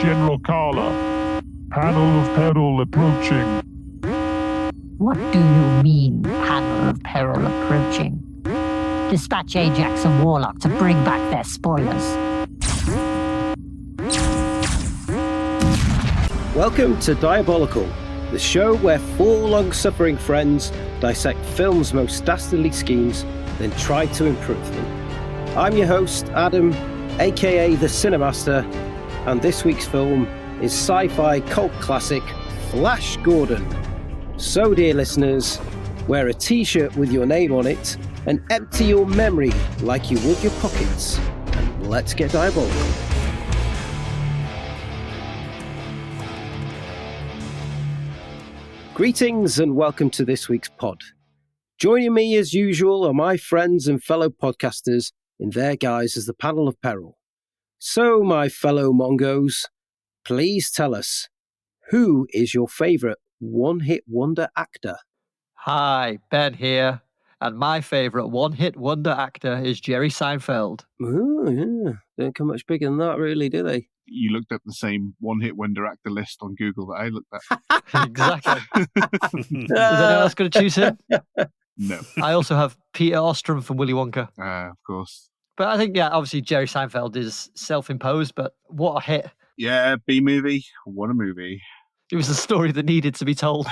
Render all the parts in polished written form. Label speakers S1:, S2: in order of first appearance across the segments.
S1: General Carla. Panel of peril approaching.
S2: What do you mean, panel of peril approaching? Dispatch Ajax and Warlock to bring back their spoilers.
S3: Welcome to Diabolical, the show where four long-suffering friends dissect film's most dastardly schemes, then try to improve them. I'm your host, Adam, aka the Cinemaster, and this week's film is sci-fi cult classic Flash Gordon. So, dear listeners, wear a t-shirt with your name on it and empty your memory like you would your pockets. And let's get diabolical. Greetings and welcome to this week's pod. Joining me as usual are my friends and fellow podcasters in their guise as the panel of peril. So, my fellow Mongos, please tell us, who is your favourite one-hit wonder actor?
S4: Hi, Ben here, and my favourite one-hit wonder actor is Jerry Seinfeld.
S3: Oh, yeah. Don't come much bigger than that, really, do they?
S5: You looked at the same one-hit wonder actor list on Google that I looked at.
S4: Exactly. Is anyone else going to choose him?
S5: No.
S4: I also have Peter Ostrom from Willy Wonka.
S5: Of course.
S4: But I think, yeah, obviously Jerry Seinfeld is self-imposed, but what a hit.
S5: Yeah, B-movie. What a movie.
S4: It was a story that needed to be told.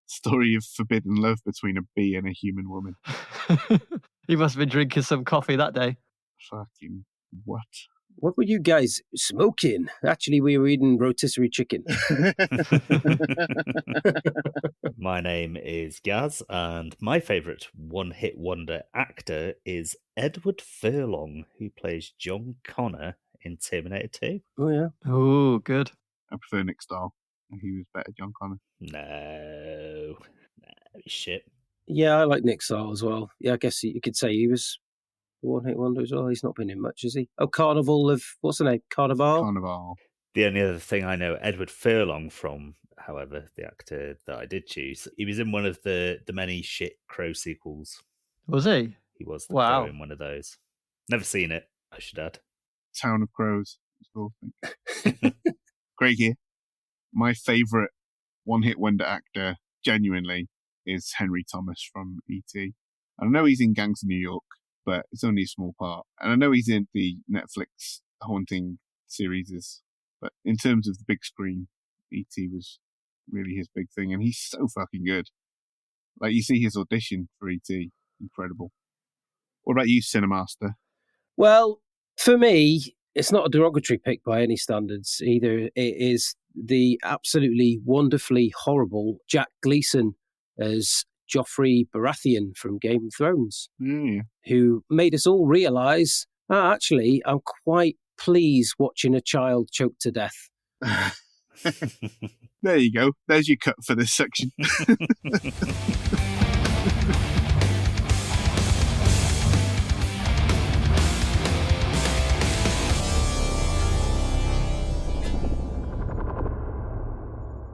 S5: Story of forbidden love between a bee and a human woman.
S4: He must have been drinking some coffee that day.
S5: Fucking what?
S3: What were you guys smoking? Actually, we were eating rotisserie chicken.
S6: My name is Gaz, and my favourite one-hit wonder actor is Edward Furlong, who plays John Connor in Terminator 2.
S3: Oh, yeah.
S4: Oh, good.
S5: I prefer Nick Stahl. He was better, John Connor.
S6: No, shit.
S3: Yeah, I like Nick Stahl as well. Yeah, I guess you could say he was a one-hit wonder as well. He's not been in much, has he? Oh, Carnival of... What's the name? Carnival?
S5: Carnival.
S6: The only other thing I know Edward Furlong from, however, the actor that I did choose, he was in one of the many shit Crow sequels.
S4: Was he?
S6: He was the
S4: Wow.
S6: Crow in one of those. Never seen it, I should add.
S5: Town of Crows. It's called, I think. Craig here. My favourite one-hit wonder actor, genuinely, is Henry Thomas from E.T. I know he's in Gangs of New York, but it's only a small part. And I know he's in the Netflix Haunting series, but in terms of the big screen, E.T. was really his big thing, and he's so fucking good. Like, you see his audition for E.T., incredible. What about you, Cinemaster?
S3: Well, for me, it's not a derogatory pick by any standards either. It is the absolutely wonderfully horrible Jack Gleeson as Joffrey Baratheon from Game of Thrones, who made us all realise, actually, I'm quite pleased watching a child choke to death.
S5: There you go. There's your cut for this section.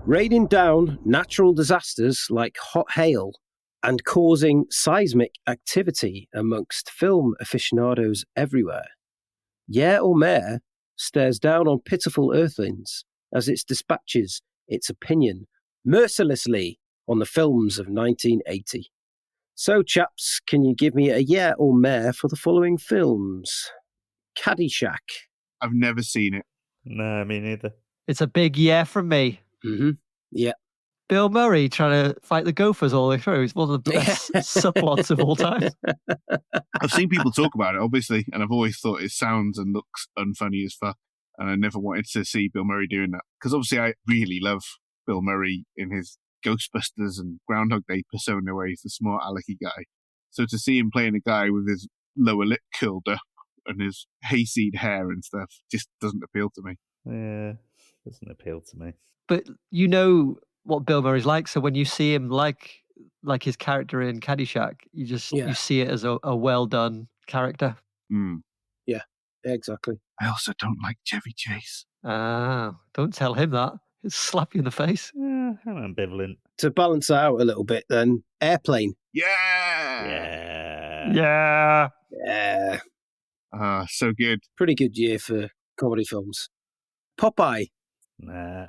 S3: Raining down natural disasters like hot hail and causing seismic activity amongst film aficionados everywhere. Yeah or Mayor stares down on pitiful earthlings as it dispatches its opinion mercilessly on the films of 1980. So, chaps, can you give me a yeah or Mayor for the following films? Caddyshack.
S5: I've never seen it.
S6: No, me neither.
S4: It's a big yeah from me.
S3: Mm-hmm. Yeah.
S4: Bill Murray trying to fight the Gophers all the way through. He's one of the best subplots of all time.
S5: I've seen people talk about it, obviously, and I've always thought it sounds and looks unfunny as fuck. And I never wanted to see Bill Murray doing that. Because obviously I really love Bill Murray in his Ghostbusters and Groundhog Day persona where he's the smart alecky guy. So to see him playing a guy with his lower lip curled up and his hayseed hair and stuff just doesn't appeal to me.
S6: Yeah, doesn't appeal to me.
S4: But you know what Bill Murray's like, so when you see him like his character in Caddyshack, you see it as a well done character.
S3: Yeah, exactly.
S5: I also don't like Chevy Chase.
S4: Don't tell him that. He'll slap you in the face.
S6: I'm ambivalent.
S3: To balance that out a little bit, then, Airplane.
S5: Yeah!
S4: Yeah.
S3: Yeah.
S5: So good.
S3: Pretty good year for comedy films. Popeye.
S6: Nah.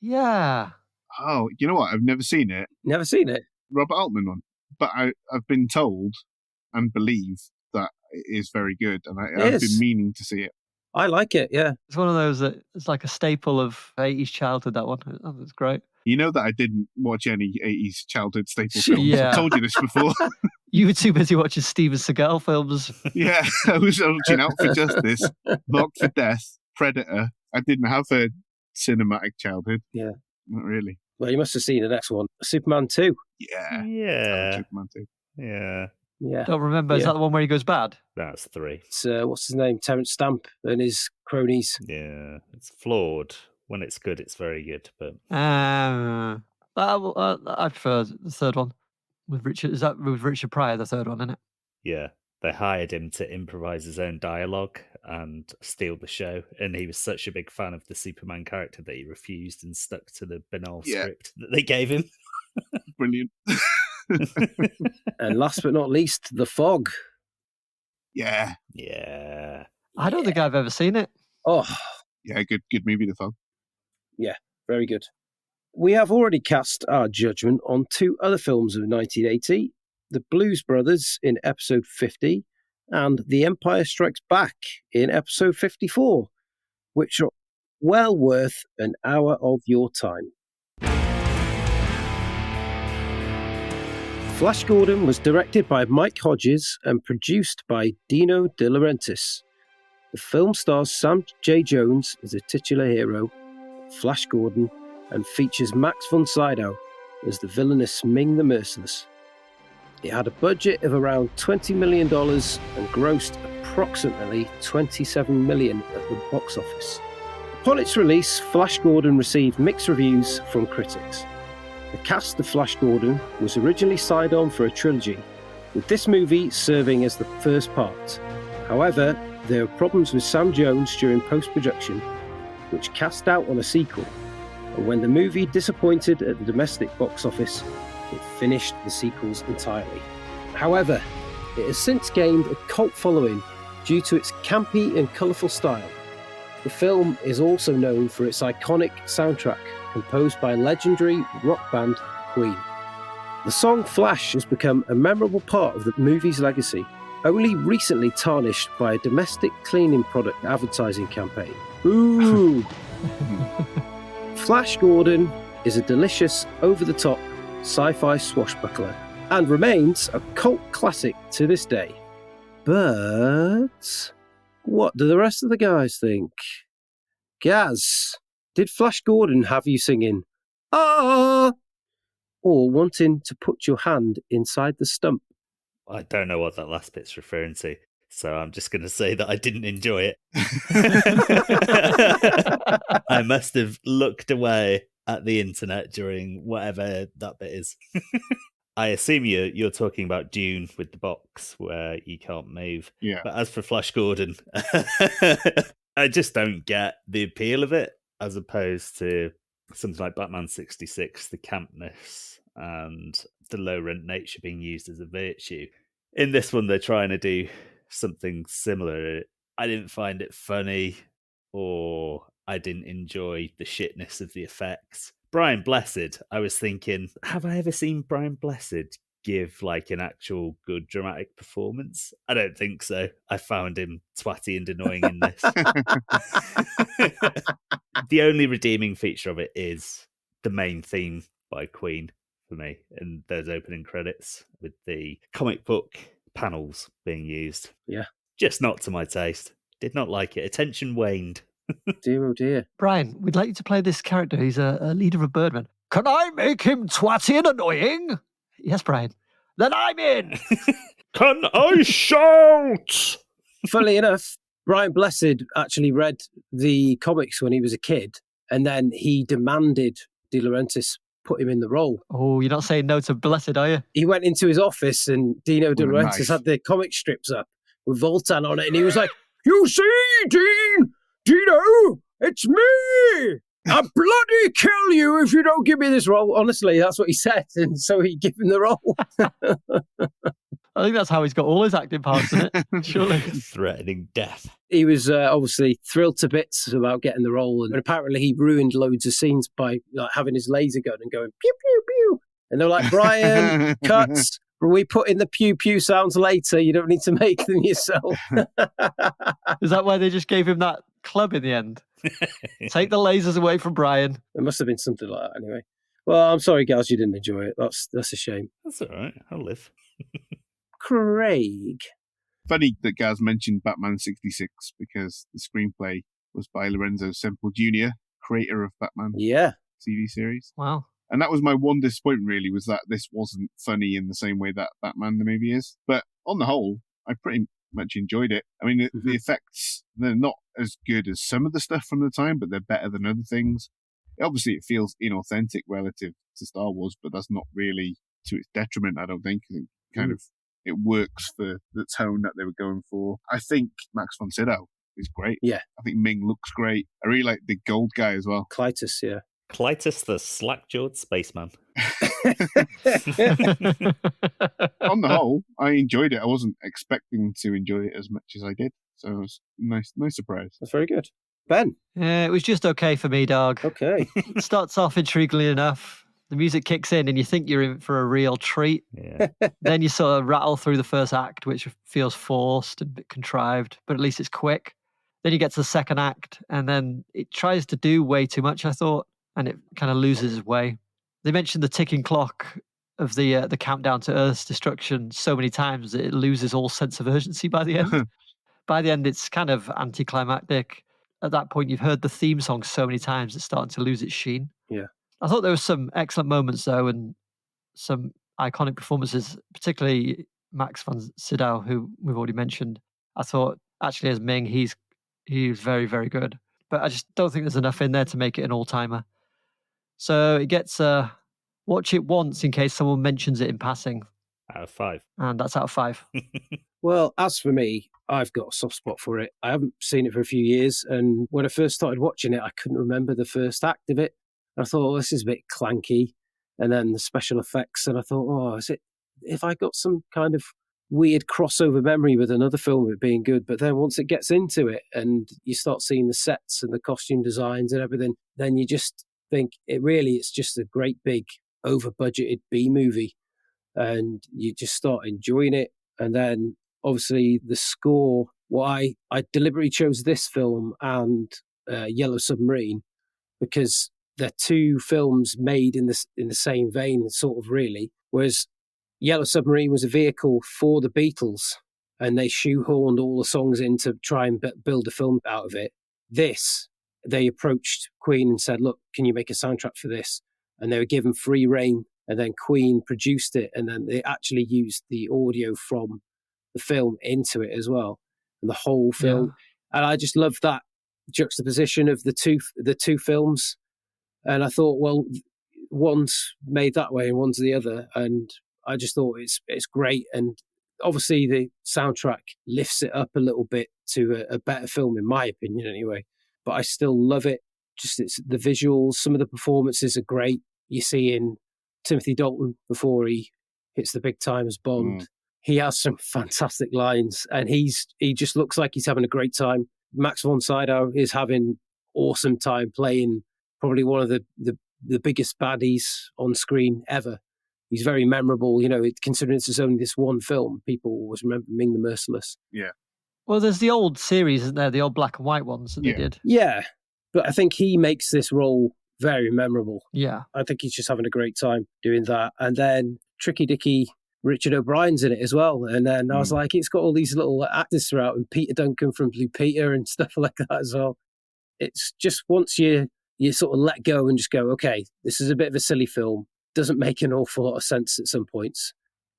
S4: Yeah.
S5: Oh, you know what? I've never seen it.
S3: Never seen it.
S5: Robert Altman one. But I've been told and believe that it is very good. And I've been meaning to see it.
S3: I like it, yeah.
S4: It's one of those that it's like a staple of 80s childhood, that one. Oh, that's great.
S5: You know that I didn't watch any 80s childhood staple films.
S4: Yeah.
S5: I've told you this before.
S4: You were too busy watching Steven Seagal films.
S5: Yeah, I was watching Out for Justice, Locked for Death, Predator. I didn't have a cinematic childhood.
S3: Yeah.
S5: Not really.
S3: Well, you must have seen the next one, Superman 2.
S5: Yeah.
S6: Yeah.
S5: Superman 2.
S6: Yeah.
S3: Yeah.
S4: Don't remember. Is that the one where he goes bad?
S6: That's 3.
S3: It's, what's his name? Terrence Stamp and his cronies.
S6: Yeah. It's flawed. When it's good, it's very good. But
S4: I prefer the third one with Richard. Is that with Richard Pryor, the third one, isn't it?
S6: yeah, they hired him to improvise his own dialogue and steal the show. And he was such a big fan of the Superman character that he refused and stuck to the banal script that they gave him.
S5: Brilliant.
S3: And last but not least, The Fog.
S5: Yeah.
S6: Yeah.
S4: I don't think I've ever seen it.
S3: Oh,
S5: Yeah, good movie, The Fog.
S3: very good. We have already cast our judgment on 2 other films of 1980, The Blues Brothers in episode 50 and The Empire Strikes Back in episode 54, which are well worth an hour of your time. Flash Gordon was directed by Mike Hodges and produced by Dino De Laurentiis. The film stars Sam J. Jones as the titular hero, Flash Gordon, and features Max von Sydow as the villainous Ming The Merciless. It had a budget of around $20 million and grossed approximately $27 million at the box office. Upon its release, Flash Gordon received mixed reviews from critics. The cast of Flash Gordon was originally signed on for a trilogy, with this movie serving as the first part. However, there were problems with Sam Jones during post-production, which cast doubt on a sequel, and when the movie disappointed at the domestic box office, it finished the sequels entirely. However, it has since gained a cult following due to its campy and colourful style. The film is also known for its iconic soundtrack, composed by legendary rock band Queen. The song Flash has become a memorable part of the movie's legacy, only recently tarnished by a domestic cleaning product advertising campaign. Ooh! Flash Gordon is a delicious, over-the-top sci-fi swashbuckler and remains a cult classic to this day. But what do the rest of the guys think? Gaz, did Flash Gordon have you singing, "Ah," or wanting to put your hand inside the stump?
S6: I don't know what that last bit's referring to, so I'm just going to say that I didn't enjoy it. I must have looked away at the internet during whatever that bit is. I assume you're talking about Dune with the box where you can't move.
S5: Yeah.
S6: But as for Flash Gordon, I just don't get the appeal of it, as opposed to something like Batman 66, the campness and the low rent nature being used as a virtue. In this one, they're trying to do something similar. I didn't find it funny, or I didn't enjoy the shitness of the effects. Brian Blessed, I was thinking, have I ever seen Brian Blessed give like an actual good dramatic performance? I don't think so. I found him twatty and annoying in this. The only redeeming feature of it is the main theme by Queen for me, and those opening credits with the comic book panels being used.
S3: Yeah.
S6: Just not to my taste. Did not like it. Attention waned.
S3: Dear, oh dear.
S4: Brian, we'd like you to play this character. He's a leader of Birdman. Can I make him twatty and annoying? Yes, Brian. Then I'm in.
S6: Can I shout?
S3: Funnily enough, Brian Blessed actually read the comics when he was a kid, and then he demanded De Laurentiis put him in the role.
S4: Oh, you're not saying no to Blessed, are you?
S3: He went into his office and Dino De Laurentiis
S5: nice.
S3: had the comic strips up with Voltan on it, and he was like, "You see, Dino, it's me! I'll bloody kill you if you don't give me this role." Honestly, that's what he said, and so he gave him the role.
S4: I think that's how he's got all his acting parts in it, surely.
S6: Threatening death.
S3: He was obviously thrilled to bits about getting the role, and apparently he ruined loads of scenes by having his laser gun and going pew pew pew. And they're like, Brian, cuts. We put in the pew pew sounds later. You don't need to make them yourself.
S4: Is that why they just gave him that club in the end? Take the lasers away from Brian.
S3: It must have been something like that anyway. Well, I'm sorry, guys, you didn't enjoy it. That's a shame.
S6: That's all right. I'll live.
S3: Craig.
S5: Funny that Gaz mentioned Batman 66 because the screenplay was by Lorenzo Semple Jr., creator of Batman TV series.
S4: Wow.
S5: And that was my one disappointment, really, was that this wasn't funny in the same way that Batman the movie is. But on the whole, I pretty much enjoyed it. I mean, the effects, they're not as good as some of the stuff from the time, but they're better than other things. Obviously, it feels inauthentic relative to Star Wars, but that's not really to its detriment, I don't think. I think kind of it works for the tone that they were going for. I think Max von Sydow is great.
S3: Yeah.
S5: I think Ming looks great. I really like the gold guy as well.
S3: Clytus, yeah.
S6: Clytus the slack-jawed spaceman.
S5: On the whole, I enjoyed it. I wasn't expecting to enjoy it as much as I did. So it was nice surprise.
S3: That's very good. Ben?
S4: Yeah, it was just okay for me, dog.
S3: Okay.
S4: It starts off intriguingly enough. The music kicks in and you think you're in for a real treat.
S6: Yeah.
S4: Then you sort of rattle through the first act, which feels forced and a bit contrived, but at least it's quick. Then you get to the second act and then it tries to do way too much, I thought, and it kind of loses its way. They mentioned the ticking clock of the countdown to Earth's destruction so many times that it loses all sense of urgency by the end. By the end, it's kind of anticlimactic. At that point, you've heard the theme song so many times, it's starting to lose its sheen.
S3: Yeah.
S4: I thought there were some excellent moments, though, and some iconic performances, particularly Max von Sydow, who we've already mentioned. I thought, actually, as Ming, he's very, very good. But I just don't think there's enough in there to make it an all-timer. So it gets watch it once in case someone mentions it in passing.
S6: Out of 5.
S4: And that's out of 5.
S3: Well, as for me, I've got a soft spot for it. I haven't seen it for a few years, and when I first started watching it, I couldn't remember the first act of it. I thought, oh, this is a bit clanky. And then the special effects, and I thought, oh, if I got some kind of weird crossover memory with another film of it being good, but then once it gets into it and you start seeing the sets and the costume designs and everything, then you just think it's just a great big over-budgeted B-movie, and you just start enjoying it. And then obviously the score, I deliberately chose this film and Yellow Submarine because they're two films made in the same vein, sort of, really. Whereas Yellow Submarine was a vehicle for the Beatles, and they shoehorned all the songs in to try and build a film out of it. This, they approached Queen and said, look, can you make a soundtrack for this? And they were given free rein, and then Queen produced it, and then they actually used the audio from the film into it as well, and the whole film. Yeah. And I just love that juxtaposition of the two films. And I thought, well, one's made that way and one's the other, and I just thought it's great. And obviously the soundtrack lifts it up a little bit to a better film, in my opinion, anyway. But I still love it. Just it's the visuals, some of the performances are great. You see in Timothy Dalton before he hits the big time as Bond. He has some fantastic lines, and he just looks like he's having a great time. Max von Sydow is having awesome time playing probably one of the biggest baddies on screen ever. He's very memorable, considering it's only this one film. People always remember Ming the Merciless.
S5: Yeah.
S4: Well, there's the old series, isn't there? The old black and white ones that they did.
S3: Yeah, but I think he makes this role very memorable.
S4: Yeah.
S3: I think he's just having a great time doing that. And then Tricky Dicky Richard O'Brien's in it as well. And then I was like, it's got all these little actors throughout, and Peter Duncan from Blue Peter and stuff like that as well. It's just once you sort of let go and just go, okay, this is a bit of a silly film. Doesn't make an awful lot of sense at some points,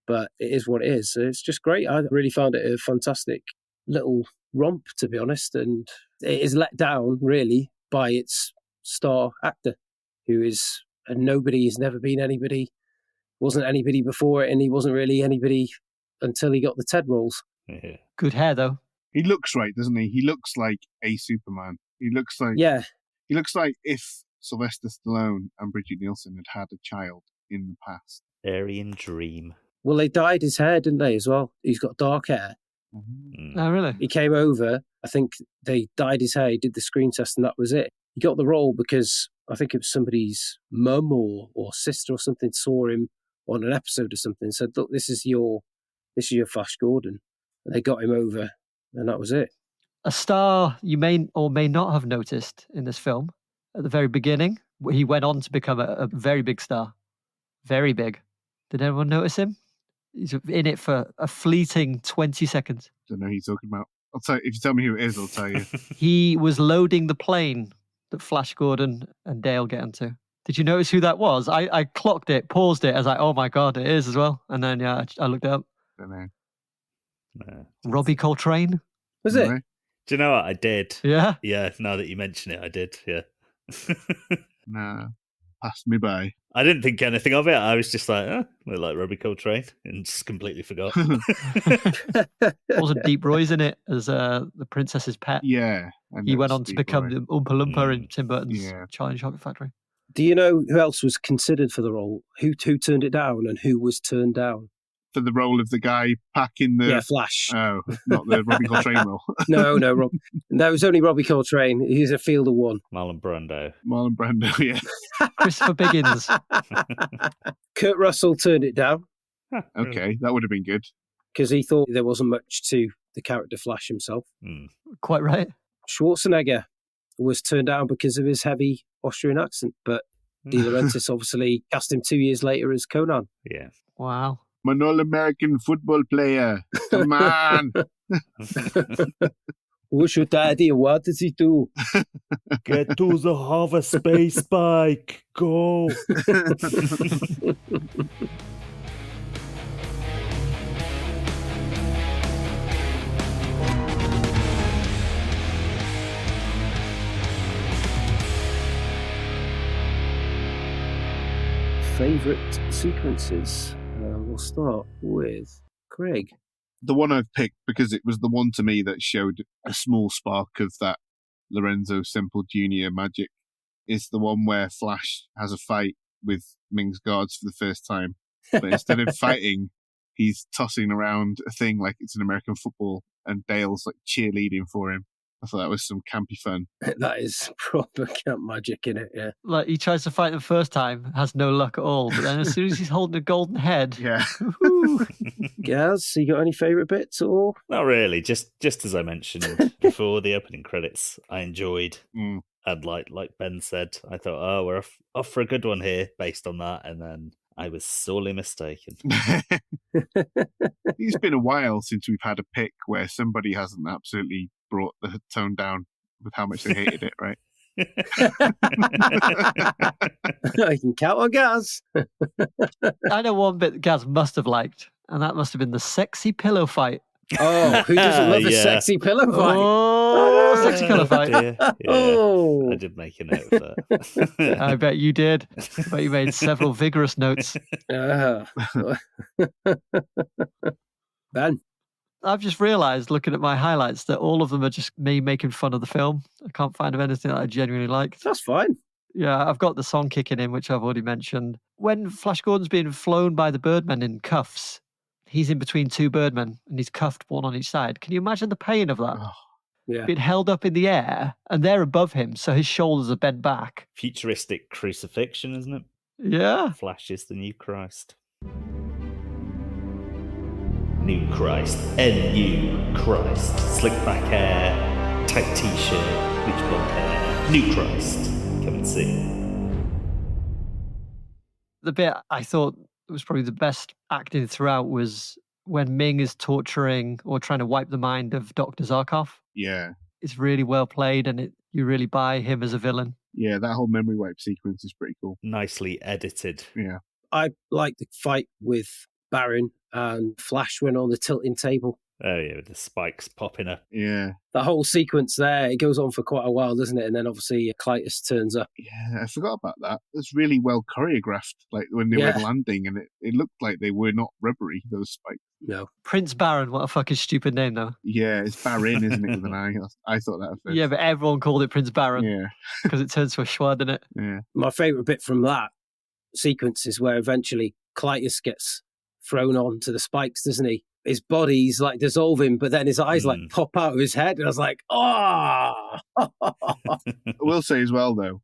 S3: but it is what it is. It's just great. I really found it a fantastic little romp, to be honest. And it is let down, really, by its star actor, who is a nobody. He's never been anybody, wasn't anybody before it, and he wasn't really anybody until he got the Ted roles.
S6: Yeah.
S4: Good hair, though.
S5: He looks right, doesn't he? He looks like a Superman. He looks like He looks like if Sylvester Stallone and Bridget Nielsen had a child in the past.
S6: Aryan dream.
S3: Well, they dyed his hair, didn't they, as well? He's got dark hair.
S5: Mhm.
S4: Oh, really?
S3: He came over, I think they dyed his hair, he did the screen test, and that was it. He got the role because I think it was somebody's mum or sister or something saw him on an episode or something and said, look, this is your Flash Gordon. And they got him over, and that was it.
S4: A star you may or may not have noticed in this film at the very beginning. He went on to become a very big star. Very big. Did anyone notice him? He's in it for a fleeting 20 seconds.
S5: Don't know who you're talking about. I'll tell if you tell me who it is, I'll tell you.
S4: He was loading the plane that Flash Gordon and Dale get into. Did you notice who that was? I clocked it, paused it. I was like, oh my God, it is as well. And then, yeah, I looked it up.
S5: Don't know.
S6: No.
S4: Robbie Coltrane.
S3: Was it?
S5: No?
S6: Do you know what I did?
S4: Yeah.
S6: Yeah, now that you mention it, I did. Yeah.
S5: No. Passed me by.
S6: I didn't think anything of it. I was just like, oh, look like Robbie Coltrane, and just completely forgot.
S4: Also, Deep Roy's in it as the princess's pet.
S5: Yeah.
S4: He went on to become the Oompa Loompa in Tim Burton's
S5: Yeah.
S4: Charlie and the Chocolate Factory.
S3: Do you know who else was considered for the role? Who turned it down and who was turned down?
S5: For the role of the guy packing the...
S3: Yeah, Flash.
S5: Oh, not the Robbie Coltrane role.
S3: No, Rob. No, it was only Robbie Coltrane. He's a field of one.
S6: Marlon Brando.
S5: Marlon Brando, yeah.
S4: Christopher Biggins.
S3: Kurt Russell turned it down
S5: Okay, that would have been good.
S3: because he thought there wasn't much to the character Flash himself.
S4: Quite right.
S3: Schwarzenegger was turned down because of his heavy Austrian accent, but De Laurentiis obviously cast him 2 years later as Conan.
S6: Yeah.
S4: Wow.
S5: I'm an all-American football player. Come on.
S3: Who's your daddy and what does he do?
S6: Get to the hover space bike. Go.
S3: Favourite sequences? We'll start with Craig.
S5: The one I've picked because it was the one to me that showed a small spark of that Lorenzo Semple Jr. magic is the one where Flash has a fight with Ming's guards for the first time. But instead of fighting, he's tossing around a thing like it's an American football and Dale's like cheerleading for him. I thought that was some campy fun.
S3: That is proper camp magic in it, yeah.
S4: Like, he tries to fight the first time, has no luck at all. But then as soon as he's holding a golden head,
S5: Yeah.
S3: Gaz, you got any favourite bits at all?
S6: Not really. Just as I mentioned before, the opening credits I enjoyed.
S5: Mm.
S6: And like Ben said, I thought, oh, we're off for a good one here based on that. And then I was sorely mistaken.
S5: It's been a while since we've had a pick where somebody hasn't absolutely brought the tone down with how much they hated it, right?
S3: I can count on Gaz.
S4: I know one bit that Gaz must have liked, and that must have been the sexy pillow fight.
S3: Oh, who doesn't love a
S6: Yeah.
S3: sexy pillow fight?
S4: Oh, sexy pillow fight.
S6: Dear. Yeah,
S3: Oh.
S6: I did make a note of that.
S4: I bet you did. I bet you made several vigorous notes.
S3: Ben.
S4: I've just realised, looking at my highlights, that all of them are just me making fun of the film. I can't find anything that I genuinely like.
S3: That's fine.
S4: Yeah, I've got the song kicking in, which I've already mentioned. When Flash Gordon's being flown by the Birdmen in cuffs, he's in between two Birdmen and he's cuffed, one on each side. Can you imagine the pain of that?
S5: Oh,
S3: Yeah.
S4: Being held up in the air and they're above him, so his shoulders are bent back.
S6: Futuristic crucifixion, isn't it?
S4: Yeah.
S6: Flash is the new Christ. New Christ. N-U Christ. Slick back hair. Tight t-shirt. Bleach blonde hair. New Christ. Come and see.
S4: The bit I thought was probably the best acting throughout was when Ming is torturing or trying to wipe the mind of Dr. Zarkov.
S5: yeah.
S4: It's really well played and you really buy him as a villain.
S5: Yeah, that whole memory wipe sequence is pretty cool.
S6: Nicely edited.
S5: Yeah.
S3: I like the fight with Baron and Flash when on the tilting table.
S6: Oh yeah, with the spikes popping up.
S5: Yeah.
S3: That whole sequence there, it goes on for quite a while, doesn't it? And then obviously Clytus turns up.
S5: Yeah, I forgot about that. It's really well choreographed, like when they
S3: Yeah.
S5: were landing, and it looked like they were not rubbery, those spikes.
S3: No.
S4: Prince Baron, what a fucking stupid name though.
S5: Yeah, it's Barin, isn't it, with an I? I thought that at first.
S4: Yeah, but everyone called it Prince Baron
S5: Yeah,
S4: because it turns to a schwa, doesn't it?
S5: yeah.
S3: My favourite bit from that sequence is where eventually Clytus gets thrown onto the spikes, doesn't he? His body's like dissolving, but then his eyes like pop out of his head. And I was like, oh!
S5: I will say as well, though,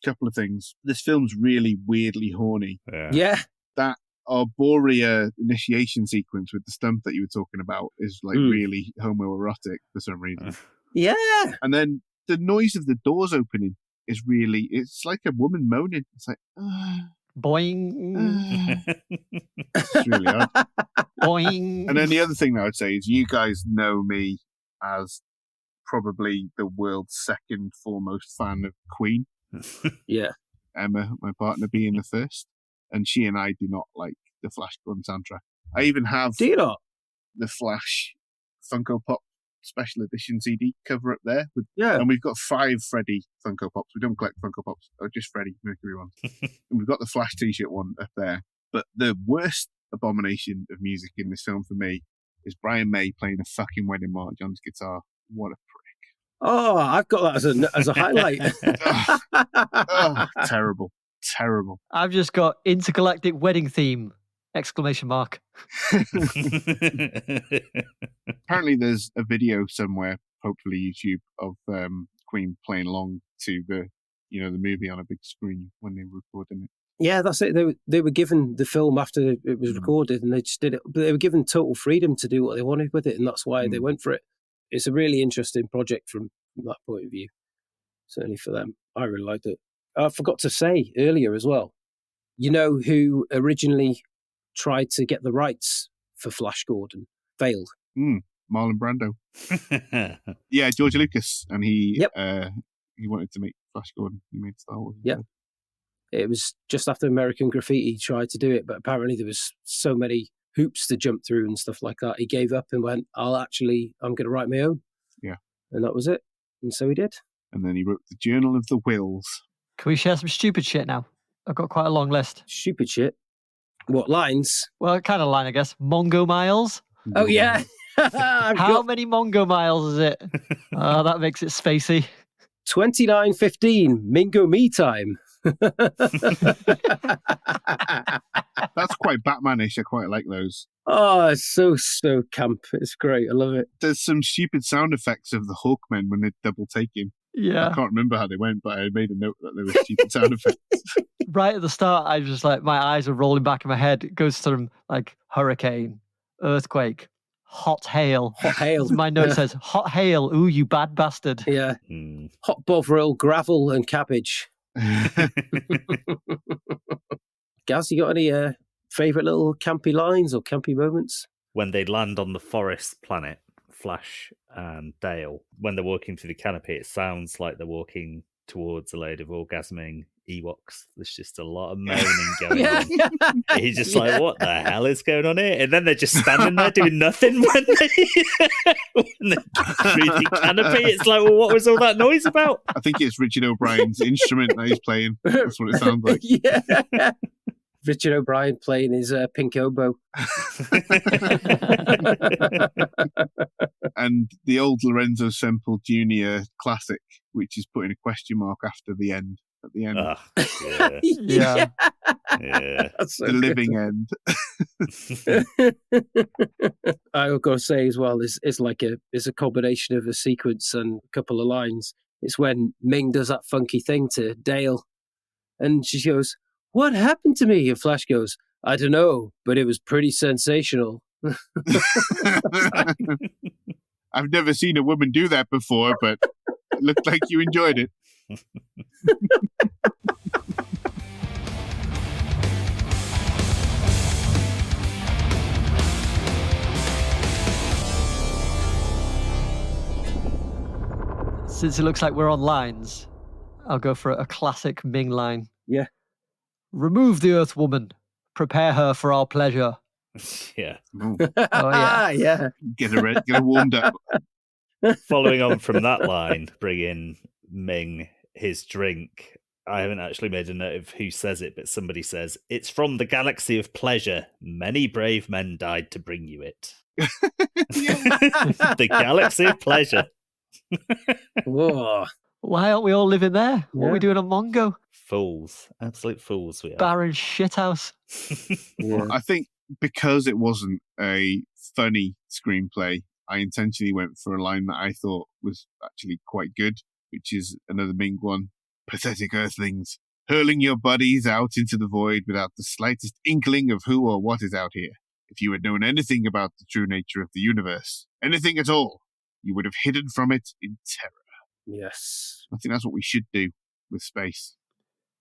S5: a couple of things. This film's really weirdly horny.
S3: Yeah.
S5: That Arborea initiation sequence with the stump that you were talking about is like really homoerotic for some reason.
S3: Yeah.
S5: And then the noise of the doors opening is really, it's like a woman moaning. It's like,
S4: boing.
S5: It's really odd.
S4: Boing.
S5: And then the other thing that I would say is you guys know me as probably the world's second foremost fan of Queen.
S3: Yeah.
S5: Emma, my partner, being the first. And she and I do not like the Flash Gordon soundtrack. I even have
S3: Do you not?
S5: the Flash Funko Pop special edition CD cover up there.
S3: Yeah.
S5: And we've got 5 Freddy Funko Pops. We don't collect Funko Pops. Oh, just Freddy Mercury ones. And we've got the Flash t-shirt one up there. But the worst abomination of music in this film for me is Brian May playing a fucking wedding march on his guitar. What a prick.
S3: Oh, I've got that as a highlight.
S5: Oh, terrible. Terrible.
S4: I've just got intergalactic wedding theme! !
S5: Apparently there's a video somewhere, hopefully YouTube, of Queen playing along to the movie on a big screen when they were recording it.
S3: Yeah, that's it. They were given the film after it was recorded, and they just did it. But they were given total freedom to do what they wanted with it, and that's why they went for it. It's a really interesting project from that point of view. Certainly for them, I really liked it. I forgot to say earlier as well. You know who originally tried to get the rights for Flash Gordon? Failed.
S5: Marlon Brando. Yeah, George Lucas, and he wanted to make Flash Gordon. He made Star Wars.
S3: Yeah. It was just after American Graffiti tried to do it, but apparently there was so many hoops to jump through and stuff like that. He gave up and went, I'm going to write my own.
S5: Yeah.
S3: And that was it. And so he did.
S5: And then he wrote the Journal of the Wills.
S4: Can we share some stupid shit now? I've got quite a long list.
S3: Stupid shit. What lines?
S4: Well, kind of line, I guess. Mongo miles.
S3: Oh, yeah.
S4: How many Mongo miles is it? Oh, that makes it spacey.
S3: 29:15, Mingo me time.
S5: That's quite Batmanish. I quite like those.
S3: Oh, it's so camp. It's great. I love it.
S5: There's some stupid sound effects of the Hawkmen when they're double taking.
S4: Yeah.
S5: I can't remember how they went, but I made a note that there were stupid sound effects.
S4: Right at the start, I was just like, my eyes are rolling back in my head. It goes from like hurricane, earthquake, hot hail.
S3: Hot hail.
S4: My note says, hot hail. Ooh, you bad bastard.
S3: Yeah. Hot bovril, gravel, and cabbage. Gaz, you got any favourite little campy lines or campy moments?
S6: When they land on the forest planet, Flash and Dale, when they're walking through the canopy, it sounds like they're walking towards a load of orgasming Ewoks. There's just a lot of moaning going on. He's just like, what the hell is going on here? And then they're just standing there doing nothing when they through the canopy. It's like, well, what was all that noise about?
S5: I think it's Richard O'Brien's instrument that he's playing. That's what it sounds like.
S3: Yeah. Richard O'Brien playing his pink oboe.
S5: And the old Lorenzo Semple Jr. classic, which is putting a question mark after the end. At the end.
S6: Yeah.
S3: So
S5: the living end.
S3: I've got to say as well, it's a combination of a sequence and a couple of lines. It's when Ming does that funky thing to Dale, and she goes, "What happened to me?" And Flash goes, "I don't know, but it was pretty sensational."
S5: I've never seen a woman do that before, but it looked like you enjoyed it.
S4: Since it looks like we're on lines, I'll go for a classic Ming line.
S3: Yeah.
S4: Remove the Earth Woman. Prepare her for our pleasure.
S6: Yeah.
S5: Oh,
S3: Yeah.
S5: get her warmed up.
S6: Following on from that line, bring in Ming his drink. I haven't actually made a note of who says it, but somebody says, "It's from the galaxy of pleasure. Many brave men died to bring you it." The galaxy of pleasure.
S3: Whoa.
S4: Why aren't we all living there? What are we doing on Mongo?
S6: Fools. Absolute fools we are.
S4: Barren shithouse.
S3: Yeah.
S5: I think because it wasn't a funny screenplay, I intentionally went for a line that I thought was actually quite good, which is another Ming one. Pathetic earthlings, hurling your bodies out into the void without the slightest inkling of who or what is out here. If you had known anything about the true nature of the universe, anything at all, you would have hidden from it in terror.
S3: Yes.
S5: I think that's what we should do with space.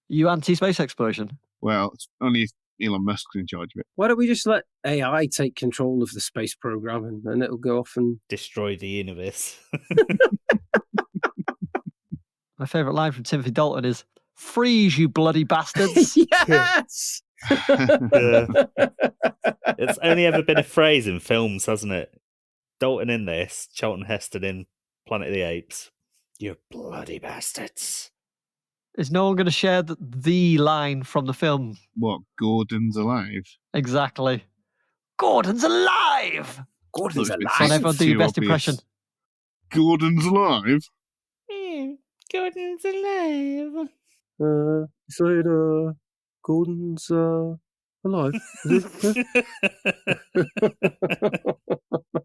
S4: You anti-space exploration?
S5: Well, it's only if Elon Musk's in charge of it.
S3: Why don't we just let AI take control of the space program and it'll go off and...
S6: Destroy the universe.
S4: My favourite line from Timothy Dalton is, "Freeze, you bloody bastards."
S3: Yes!
S6: It's only ever been a phrase in films, hasn't it? Dalton in this, Charlton Heston in Planet of the Apes. You bloody bastards.
S4: Is no one going to share the line from the film?
S5: What, Gordon's alive?
S4: Exactly. Gordon's alive!
S3: Gordon's
S5: Look,
S3: alive.
S4: Come on, everyone, do your
S5: too
S4: best
S5: obvious.
S4: impression.
S5: Gordon's alive?
S6: Gordon's alive.
S3: Sydow, Gordon's alive.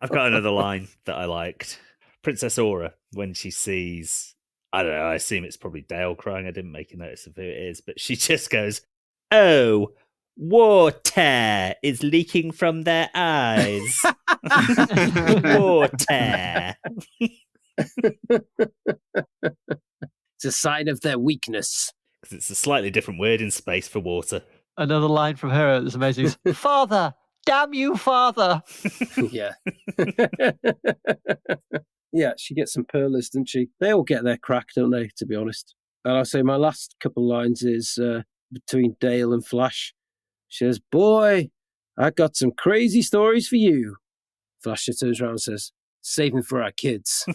S6: I've got another line that I liked. Princess Aura, when she sees, I don't know, I assume it's probably Dale crying. I didn't make a notice of who it is, but she just goes, "Oh, water is leaking from their eyes." Water.
S3: It's a sign of their weakness.
S6: Because it's a slightly different word in space for water.
S4: Another line from her that's amazing is, "Father, damn you, father."
S3: Yeah. Yeah, she gets some pearlers, doesn't she? They all get their crack, don't they, to be honest? And I'll say my last couple lines is between Dale and Flash. She says, "Boy, I got some crazy stories for you." Flash turns around and says, "Save them for our kids."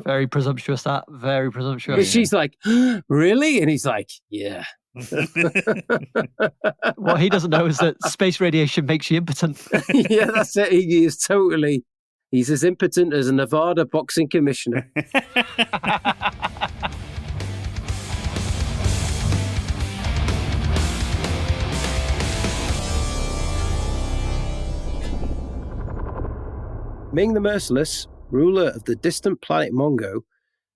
S4: Very presumptuous, that. Very presumptuous.
S3: But she's like, "Really?" And he's like, "Yeah."
S4: What he doesn't know is that space radiation makes you impotent.
S3: Yeah, that's it. He is totally... He's as impotent as a Nevada boxing commissioner. Ming the Merciless, ruler of the distant planet Mongo,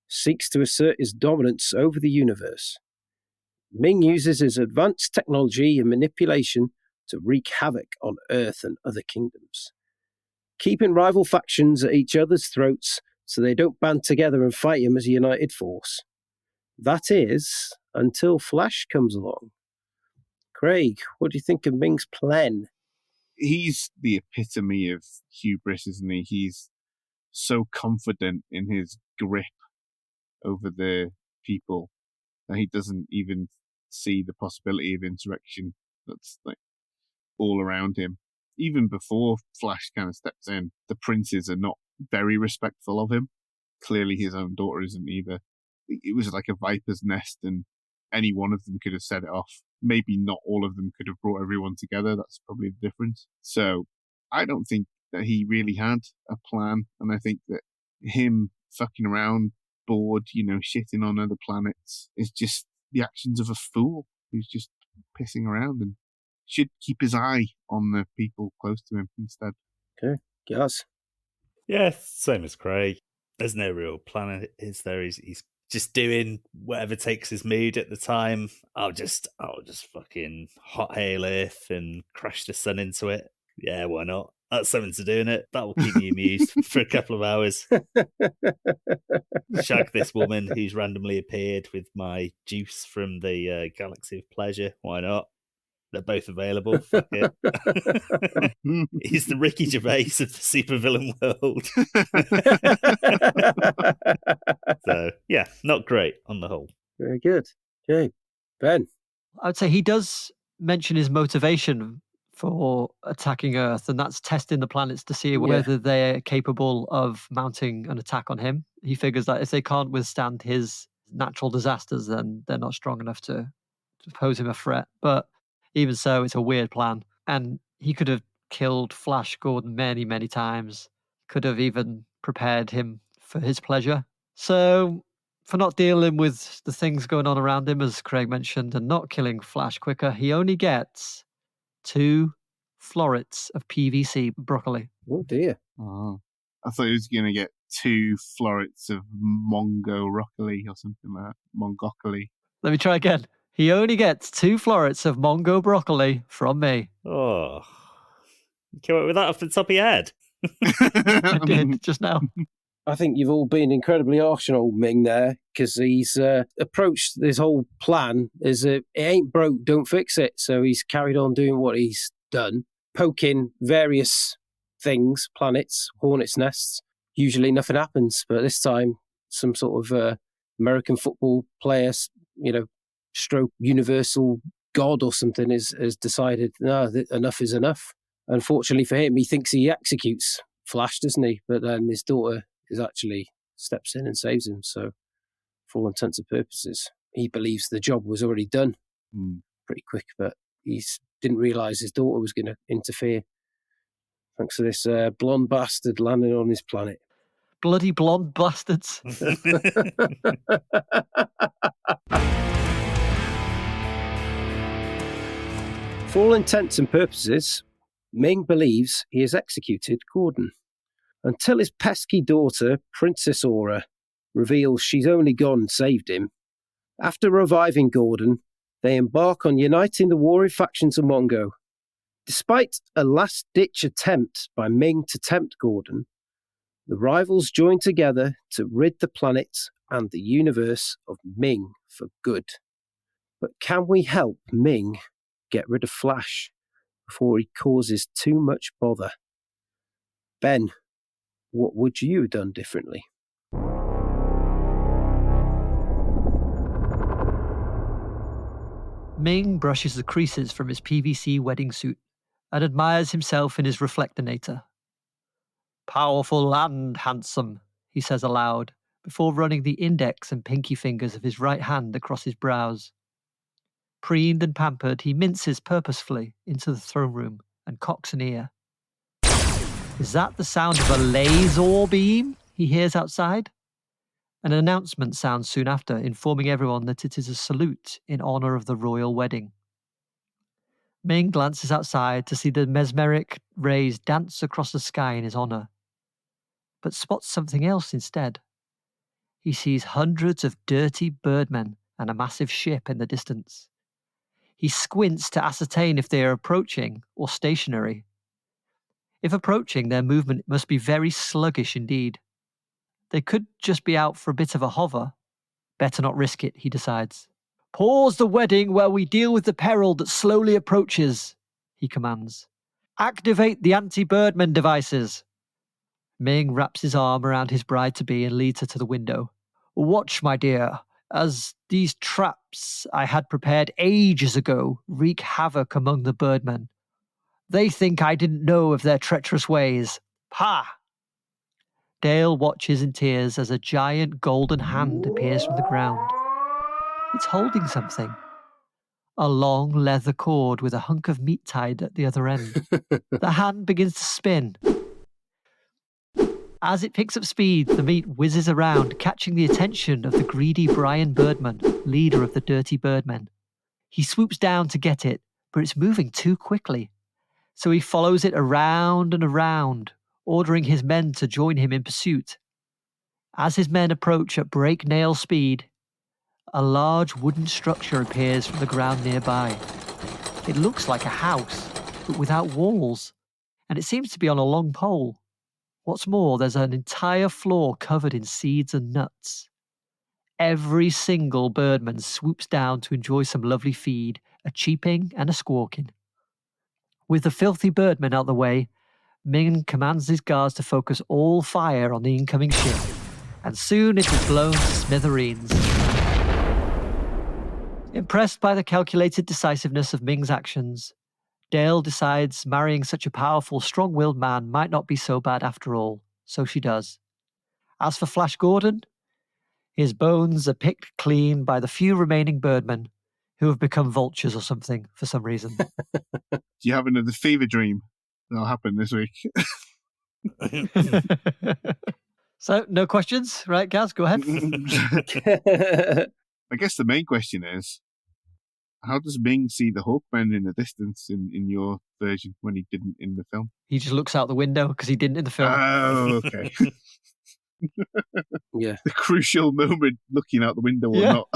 S3: seeks to assert his dominance over the universe. Ming uses his advanced technology and manipulation to wreak havoc on Earth and other kingdoms, keeping rival factions at each other's throats so they don't band together and fight him as a united force. That is, until Flash comes along. Craig, what do you think of Ming's plan?
S5: He's the epitome of hubris, isn't he? He's so confident in his grip over the people that he doesn't even see the possibility of insurrection that's like all around him. Even before Flash kind of steps in, the princes are not very respectful of him. Clearly his own daughter isn't either. It was like a viper's nest, and any one of them could have set it off. Maybe not all of them could have brought everyone together. That's probably the difference. So I don't think that he really had a plan. And I think that him fucking around, bored, shitting on other planets is just the actions of a fool who's just pissing around and should keep his eye on the people close to him instead.
S3: Okay, yes.
S6: Yeah, same as Craig. There's no real plan, is there? He's just doing whatever takes his mood at the time. I'll just fucking hot hail Earth and crash the sun into it. Yeah, why not? That's something to do in it. That will keep me amused for a couple of hours. Shag this woman who's randomly appeared with my juice from the Galaxy of Pleasure. Why not? They're both available. Fuck it. He's the Ricky Gervais of the supervillain world. So, yeah, not great on the whole.
S3: Very good. Okay, Ben.
S4: I would say he does mention his motivation for attacking Earth, and that's testing the planets to see whether they're capable of mounting an attack on him. He figures that if they can't withstand his natural disasters, then they're not strong enough to pose him a threat. But even so, it's a weird plan. And he could have killed Flash Gordon many, many times. Could have even prepared him for his pleasure. So, for not dealing with the things going on around him, as Craig mentioned, and not killing Flash quicker, he only gets 2 florets of PVC broccoli.
S3: Oh dear.
S5: Oh. I thought he was going to get 2 florets of Mongo broccoli or something like that. Mongoccoli.
S4: Let me try again. He only gets 2 florets of Mongo broccoli from me.
S6: Oh. You came up with that off the top of your head.
S4: I did just now.
S3: I think you've all been incredibly harsh on old Ming there, because he's approached this whole plan as it ain't broke, don't fix it. So he's carried on doing what he's done, poking various things, planets, hornets' nests. Usually nothing happens, but this time some sort of American football player, stroke universal god or something has decided, no, enough is enough. Unfortunately for him, he thinks he executes Flash, doesn't he? But then his daughter actually steps in and saves him. So for all intents and purposes, he believes the job was already done pretty quick, but he didn't realise his daughter was going to interfere. Thanks to this blonde bastard landing on his planet.
S4: Bloody blonde bastards.
S3: For all intents and purposes, Ming believes he has executed Gordon, until his pesky daughter, Princess Aura, reveals she's only gone and saved him. After reviving Gordon, they embark on uniting the warring factions of Mongo. Despite a last-ditch attempt by Ming to tempt Gordon, the rivals join together to rid the planet and the universe of Ming for good. But can we help Ming get rid of Flash before he causes too much bother? Ben, what would you have done differently?
S4: Ming brushes the creases from his PVC wedding suit and admires himself in his reflectonator. Powerful and handsome, he says aloud, before running the index and pinky fingers of his right hand across his brows. Preened and pampered, he minces purposefully into the throne room and cocks an ear. Is that the sound of a laser beam he hears outside? An announcement sounds soon after, informing everyone that it is a salute in honor of the royal wedding. Ming glances outside to see the mesmeric rays dance across the sky in his honor, but spots something else instead. He sees hundreds of dirty birdmen and a massive ship in the distance. He squints to ascertain if they are approaching or stationary. If approaching, their movement must be very sluggish indeed. They could just be out for a bit of a hover. Better not risk it, he decides. Pause the wedding while we deal with the peril that slowly approaches, he commands. Activate the anti-birdman devices. Ming wraps his arm around his bride-to-be and leads her to the window. Watch, my dear, as these traps I had prepared ages ago wreak havoc among the birdmen. They think I didn't know of their treacherous ways. Ha! Dale watches in tears as a giant golden hand appears from the ground. It's holding something. A long leather cord with a hunk of meat tied at the other end. The hand begins to spin. As it picks up speed, the meat whizzes around, catching the attention of the greedy Brian Birdman, leader of the Dirty Birdmen. He swoops down to get it, but it's moving too quickly. So he follows it around and around, ordering his men to join him in pursuit. As his men approach at breaknail speed, a large wooden structure appears from the ground nearby. It looks like a house, but without walls, and it seems to be on a long pole. What's more, there's an entire floor covered in seeds and nuts. Every single birdman swoops down to enjoy some lovely feed, a cheeping and a squawking. With the filthy birdmen out the way, Ming commands his guards to focus all fire on the incoming ship, and soon it is blown to smithereens. Impressed by the calculated decisiveness of Ming's actions, Dale decides marrying such a powerful, strong-willed man might not be so bad after all, so she does. As for Flash Gordon, his bones are picked clean by the few remaining birdmen who have become vultures or something for some reason.
S5: Do you have another fever dream that'll happen this week?
S4: So, no questions? Right, Gaz, go ahead.
S5: I guess the main question is, How does Ming see the Hawkmen in the distance in your version when he didn't in the film?
S4: He just looks out the window because he didn't in the film.
S5: Oh, okay.
S3: Yeah.
S5: The crucial moment, looking out the window or
S4: Yeah.
S5: not.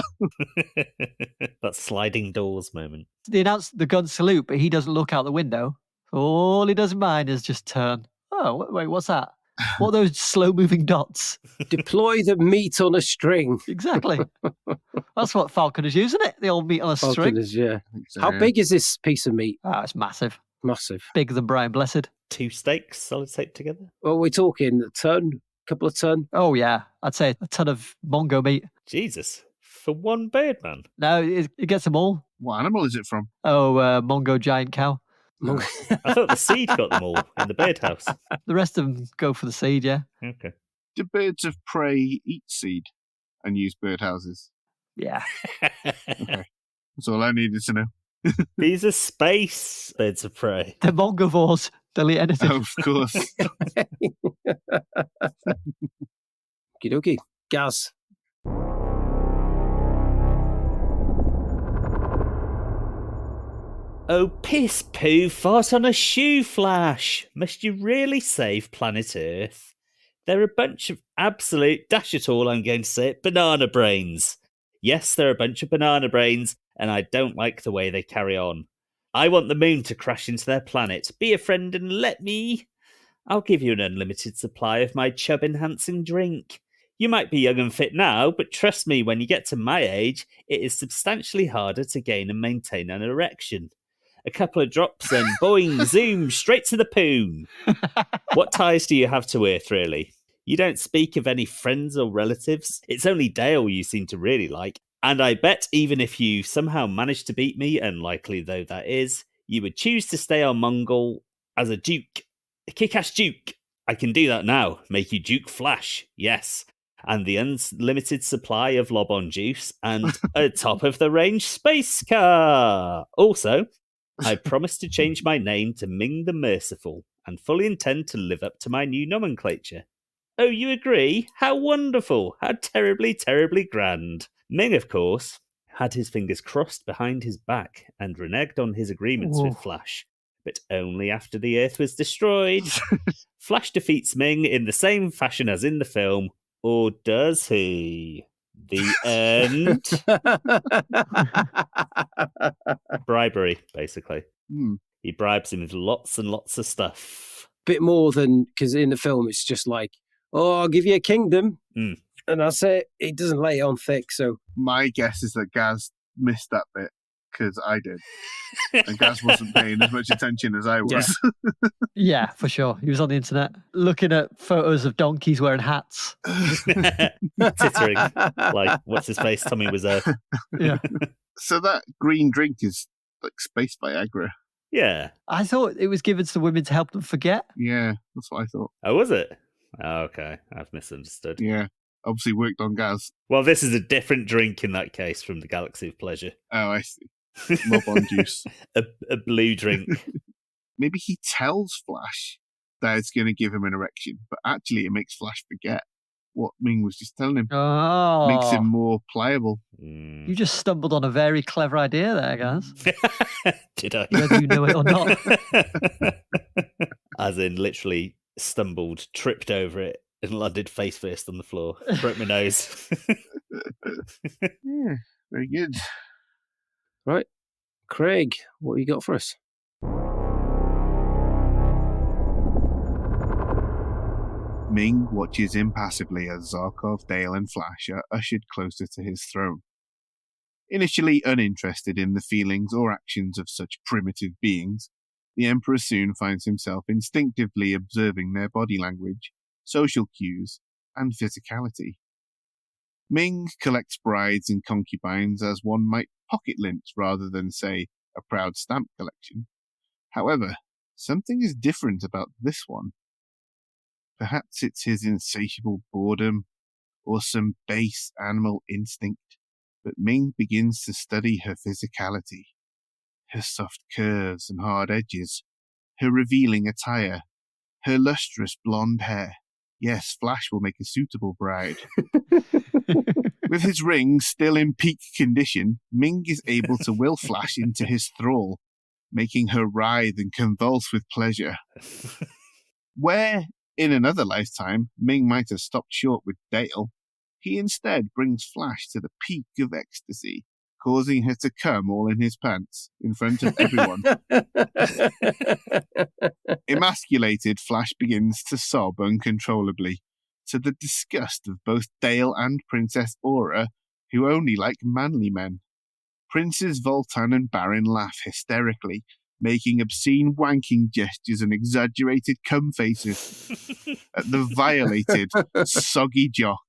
S6: That sliding doors moment.
S4: They announce the gun salute, but he doesn't look out the window. All he does in mind is just turn. Oh, wait, what's that? What are those slow-moving dots?
S3: Deploy the meat on a string.
S4: Exactly. That's what Falcon is using it. The old meat on a string.
S3: Falconers, yeah.
S5: I think so,
S3: How
S5: yeah.
S3: big is this piece of meat?
S4: Ah, it's massive.
S3: Massive.
S4: Bigger than Brian Blessed.
S6: 2 steaks solid taped together.
S3: Well, we're talking a ton, couple of ton.
S4: Oh, yeah. I'd say a ton of Mongo meat.
S6: Jesus. For one bird, man.
S4: No, it gets them all.
S5: What animal is it from?
S4: Oh, Mongo giant cow.
S6: I thought the seed got them all in the birdhouse.
S4: The rest of them go for the seed, yeah.
S6: Okay.
S5: Do birds of prey eat seed and use birdhouses?
S4: Yeah.
S5: Okay. That's all I needed to know.
S6: These are space birds of prey.
S4: They're Mongovores. They'll eat anything.
S5: Oh, of course.
S3: Okie dokie. Gaz.
S6: Oh, piss poo fart on a shoe, Flash. Must you really save planet Earth? They're a bunch of absolute, dash it all, I'm going to say it, banana brains. Yes, they're a bunch of banana brains, and I don't like the way they carry on. I want the moon to crash into their planet. Be a friend and let me. I'll give you an unlimited supply of my chub-enhancing drink. You might be young and fit now, but trust me, when you get to my age, it is substantially harder to gain and maintain an erection. A couple of drops and boing, zoom, straight to the poon. What ties do you have to Earth, really? You don't speak of any friends or relatives. It's only Dale you seem to really like. And I bet even if you somehow managed to beat me, unlikely though that is, you would choose to stay on Mongol as a duke. A kick-ass duke. I can do that now. Make you Duke Flash. Yes. And the unlimited supply of Lob-on juice and a top-of-the-range space car. Also, I promise to change my name to Ming the Merciful and fully intend to live up to my new nomenclature. Oh, you agree? How wonderful! How terribly, terribly grand. Ming, of course, had his fingers crossed behind his back and reneged on his agreements with Flash, but only after the Earth was destroyed. Flash defeats Ming in the same fashion as in the film, or does he? The end. Bribery, basically. He bribes him with lots and lots of stuff.
S3: Bit more than, because in the film it's just like, oh, I'll give you a kingdom. And that's it. It doesn't lay it on thick, so.
S5: My guess is that Gaz missed that bit, because I did. And Gaz wasn't paying as much attention as I was.
S4: Yeah, for sure. He was on the internet looking at photos of donkeys wearing hats.
S6: Tittering. Like, what's his face? Tommy Wiseau.
S4: Yeah.
S5: So that green drink is like space Viagra.
S6: Yeah.
S4: I thought it was given to the women to help them forget.
S5: Yeah, that's what I thought.
S6: Oh, was it? Oh, okay. I've misunderstood.
S5: Yeah. Obviously worked on Gaz.
S6: Well, this is a different drink in that case from the Galaxy of Pleasure.
S5: Oh, I see. Lob-on juice.
S6: A blue drink.
S5: Maybe he tells Flash that it's going to give him an erection, but actually it makes Flash forget what Ming was just telling him.
S4: Oh.
S5: Makes him more pliable.
S4: You just stumbled on a very clever idea there, guys.
S6: Did I?
S4: Whether you know it or not.
S5: Oh,
S6: As in, literally stumbled, tripped over it, and landed face first on the floor. Broke my nose.
S5: Yeah, very good.
S3: Right. Craig, what you got for us?
S5: Ming watches impassively as Zarkov, Dale, and Flash are ushered closer to his throne. Initially uninterested in the feelings or actions of such primitive beings, the Emperor soon finds himself instinctively observing their body language, social cues, and physicality. Ming collects brides and concubines as one might pocket lint rather than, say, a proud stamp collection. However, something is different about this one. Perhaps it's his insatiable boredom or some base animal instinct, but Ming begins to study her physicality, her soft curves and hard edges, her revealing attire, her lustrous blonde hair. Yes, Flash will make a suitable bride. With his ring still in peak condition, Ming is able to will Flash into his thrall, making her writhe and convulse with pleasure. Where, in another lifetime, Ming might have stopped short with Dale, he instead brings Flash to the peak of ecstasy, causing her to come all in his pants in front of everyone. Emasculated, Flash begins to sob uncontrollably, to the disgust of both Dale and Princess Aura, who only like manly men. Princes Voltan and Baron laugh hysterically, making obscene wanking gestures and exaggerated cum faces at the violated, soggy jock.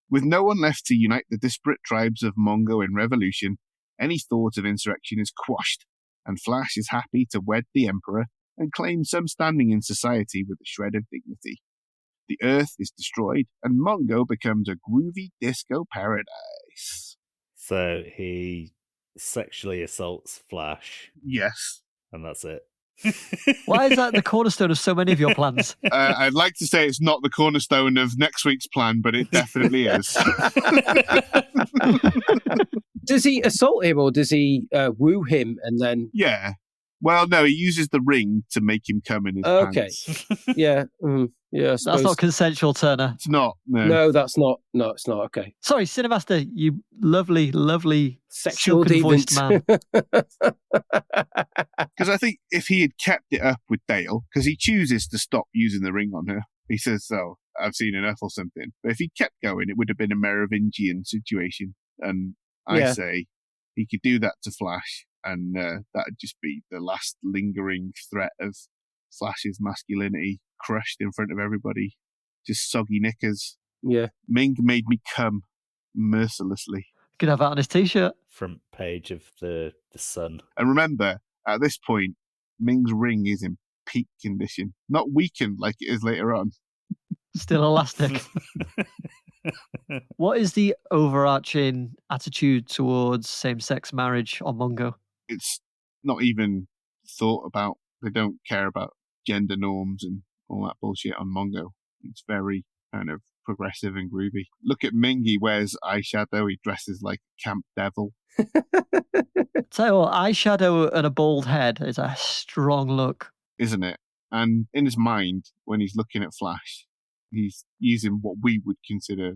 S5: With no one left to unite the disparate tribes of Mongo in revolution, any thought of insurrection is quashed, and Flash is happy to wed the Emperor and claim some standing in society with a shred of dignity. The Earth is destroyed, and Mongo becomes a groovy disco paradise.
S6: So he sexually assaults Flash,
S5: Yes.
S6: and that's it.
S4: Why is that the cornerstone of so many of your plans?
S5: I'd like to say it's not the cornerstone of next week's plan, but it definitely is.
S3: Does he assault him or does he woo him and then...
S5: Yeah. Well, no, he uses the ring to make him come in his pants.
S3: Yeah. Yeah, I suppose.
S4: That's not consensual, Turner.
S5: It's not. No.
S3: No, that's not. No, it's not. Okay.
S4: Sorry, Cinemaster, you lovely, lovely
S3: Sexual
S4: silken-voiced
S3: deviant.
S4: man.
S5: Because I think if he had kept it up with Dale, because he chooses to stop using the ring on her, he says, "Oh, I've seen enough" or something. But if he kept going, it would have been a Merovingian situation. And I say he could do that to Flash, and that'd just be the last lingering threat of Flash's masculinity crushed in front of everybody. Just soggy knickers.
S3: Yeah.
S5: Ming made me come mercilessly.
S4: Could have that on his t-shirt.
S6: Front page of the Sun.
S5: And remember, at this point, Ming's ring is in peak condition, not weakened like it is later on.
S4: Still elastic. What is the overarching attitude towards same-sex marriage on Mongo?
S5: It's not even thought about. They don't care about gender norms and all that bullshit on Mongo. It's very kind of progressive and groovy. Look at Ming, he wears eyeshadow, he dresses like a camp devil.
S4: Tell you what, eyeshadow and a bald head is a strong look.
S5: Isn't it? And in his mind, when he's looking at Flash, he's using what we would consider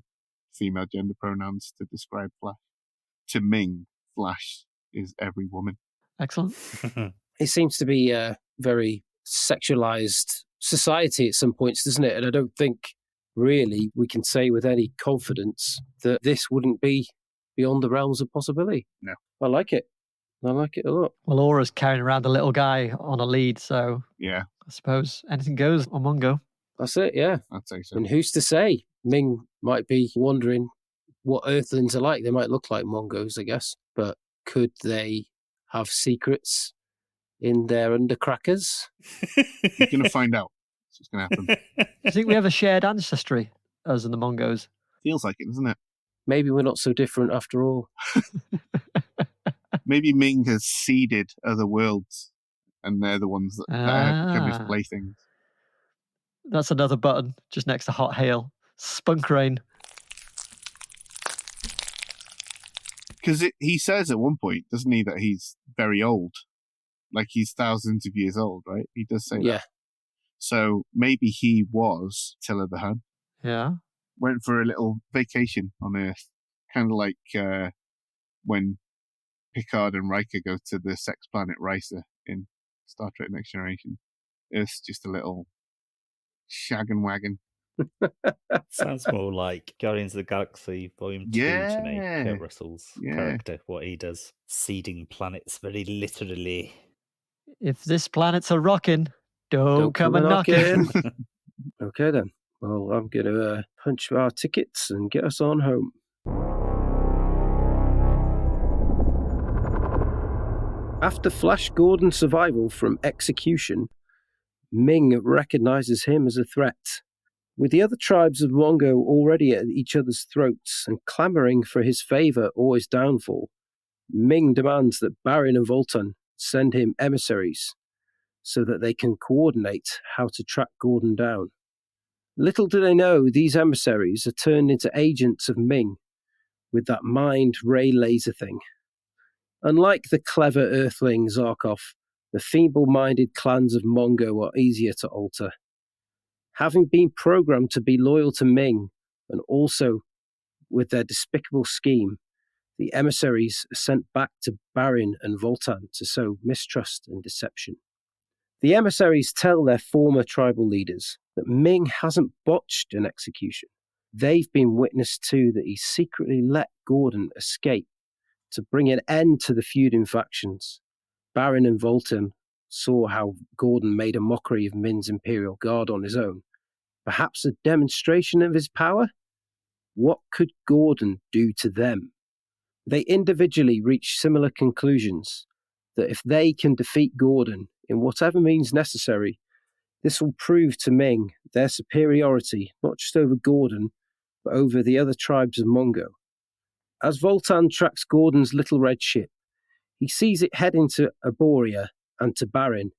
S5: female gender pronouns to describe Flash. To Ming, Flash is every woman.
S4: Excellent.
S3: It seems to be a very sexualized society at some points, doesn't it? And I don't think really we can say with any confidence that this wouldn't be beyond the realms of possibility.
S5: No.
S3: I like it. I like it a lot.
S4: Well, Aura's carrying around a little guy on a lead, so
S5: Yeah,
S4: I suppose anything goes on Mongo.
S3: That's it, yeah.
S5: I'd say so.
S3: And who's to say? Ming might be wondering what Earthlings are like. They might look like Mongos, I guess. But could they have secrets in their undercrackers?
S5: You're going to find out. That's what's going to happen.
S4: I think we have a shared ancestry, us and the Mongos.
S5: Feels like it, doesn't it?
S3: Maybe we're not so different after all.
S5: Maybe Ming has seeded other worlds, and they're the ones that have become his playthings.
S4: That's another button just next to Hot Hail. Spunk Rain.
S5: Because he says at one point, doesn't he, that he's very old? Like he's thousands of years old, right? He does say that. So maybe he was Tiller the Hun.
S4: Yeah.
S5: Went for a little vacation on Earth. Kind of like when Picard and Riker go to the sex planet Risa in Star Trek Next Generation. Earth's just a little shag and wagon.
S6: Sounds more like Guardians of the Galaxy Volume 2 to me. Kurt Russell's character, what he does. Seeding planets very literally.
S4: If this planet's a rockin', don't come a knockin'.
S3: Okay then. Well, I'm going to punch our tickets and get us on home. After Flash Gordon's survival from execution, Ming recognizes him as a threat. With the other tribes of Mongo already at each other's throats and clamoring for his favor or his downfall, Ming demands that Baron and Voltan send him emissaries so that they can coordinate how to track Gordon down. Little do they know these emissaries are turned into agents of Ming with that mind ray laser thing. Unlike the clever earthling Zarkov, the feeble-minded clans of Mongo are easier to alter. Having been programmed to be loyal to Ming, and also with their despicable scheme, the emissaries are sent back to Barin and Voltan to sow mistrust and deception. The emissaries tell their former tribal leaders that Ming hasn't botched an execution. They've been witness to that he secretly let Gordon escape to bring an end to the feuding factions. Barin and Voltan saw how Gordon made a mockery of Ming's Imperial Guard on his own. Perhaps a demonstration of his power? What could Gordon do to them? They individually reach similar conclusions, that if they can defeat Gordon in whatever means necessary, this will prove to Ming their superiority, not just over Gordon, but over the other tribes of Mongo. As Voltan tracks Gordon's little red ship, he sees it heading to Arborea and to Barin.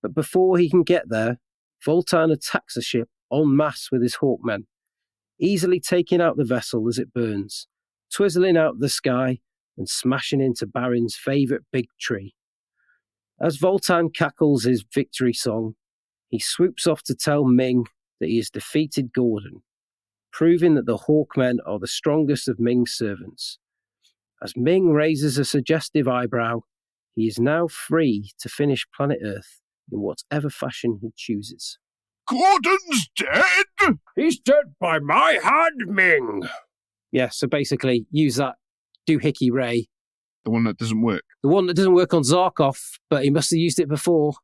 S3: But before he can get there, Voltan attacks the ship en masse with his hawkmen, easily taking out the vessel as it burns, twizzling out the sky and smashing into Barin's favourite big tree. As Voltan cackles his victory song, he swoops off to tell Ming that he has defeated Gordon, proving that the Hawkmen are the strongest of Ming's servants. As Ming raises a suggestive eyebrow, he is now free to finish planet Earth in whatever fashion he chooses.
S5: Gordon's dead?
S3: He's dead by my hand, Ming! Yeah, so basically, use that doohickey ray.
S5: The one that doesn't work.
S3: The one that doesn't work on Zarkov, but he must have used it before.